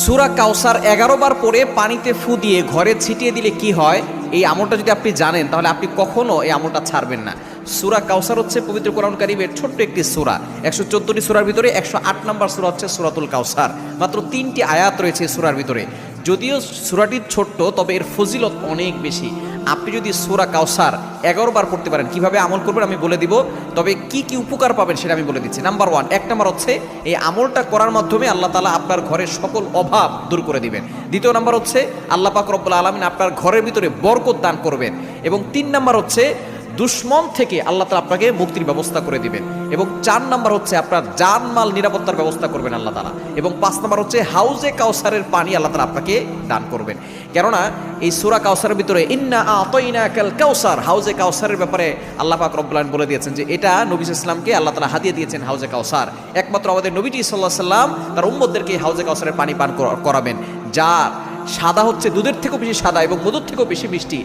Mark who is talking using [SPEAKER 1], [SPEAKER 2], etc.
[SPEAKER 1] সূরা কাউসার 11 বার পরে পানিতে ফু দিয়ে ঘরে ছিটিয়ে দিলে কি হয়, এই আমলটা যদি আপনি জানেন তাহলে আপনি কখনো এই আমলটা ছাড়বেন না। সূরা কাউসার হচ্ছে পবিত্র কোরআন কারীমের ছোট্ট একটি সূরা। 114টি সূরার ভিতরে 108 নম্বর সূরা হচ্ছে সূরাতুল কাউসার। মাত্র 3টি আয়াত রয়েছে সূরার ভিতরে। যদিও সূরাটি ছোট্ট, তবে এর ফজিলত অনেক বেশি। আপনি যদি সূরা কাউসার 11 বার পড়তে পারেন, কিভাবে আমল করবেন আমি বলে দিব, তবে কি কি উপকার পাবেন সেটা আমি বলে দিচ্ছি। নাম্বার 1, 1 নম্বর হচ্ছে এই আমলটা করার মাধ্যমে আল্লাহ তাআলা আপনার ঘরের সকল অভাব দূর করে দিবেন। দ্বিতীয় নাম্বার হচ্ছে আল্লাহ পাক রব্বুল আলামিন আপনার ঘরের ভিতরে বরকত দান করবেন। এবং 3 নাম্বার হচ্ছে দুশ্মন থেকে আল্লাহ তাআলা আপনাকে মুক্তির ব্যবস্থা করে দিবেন। এবং 4 নাম্বার হচ্ছে আপনার জানমাল নিরাপত্তার ব্যবস্থা করবেন আল্লাহ তাআলা। এবং 5 নাম্বার হচ্ছে হাউজে কাউসারের পানি আল্লাহ তাআলা আপনাকে দান করবেন। কেননা এই সূরা কাউসারের ভিতরে ইন্না আতাইনাকাল কাউসার, হাউজে কাউসারের ব্যাপারে আল্লাহ পাক রব্বুল আলামিন বলে দিয়েছেন যে এটা নবী সাল্লাল্লাহু আলাইহি ওয়াসাল্লামকে আল্লাহ তাআলা হাদিয়া দিয়েছেন হাউজে কাউসার। একমাত্র আমাদের নবীজি সাল্লাল্লাহু আলাইহি ওয়াসাল্লাম তার উম্মতদেরকে হাউজে কাউসারের পানি পান করাবেন, যা সাদা হচ্ছে দুধের থেকেও বেশি সাদা এবং মধুর থেকেও বেশি মিষ্টি।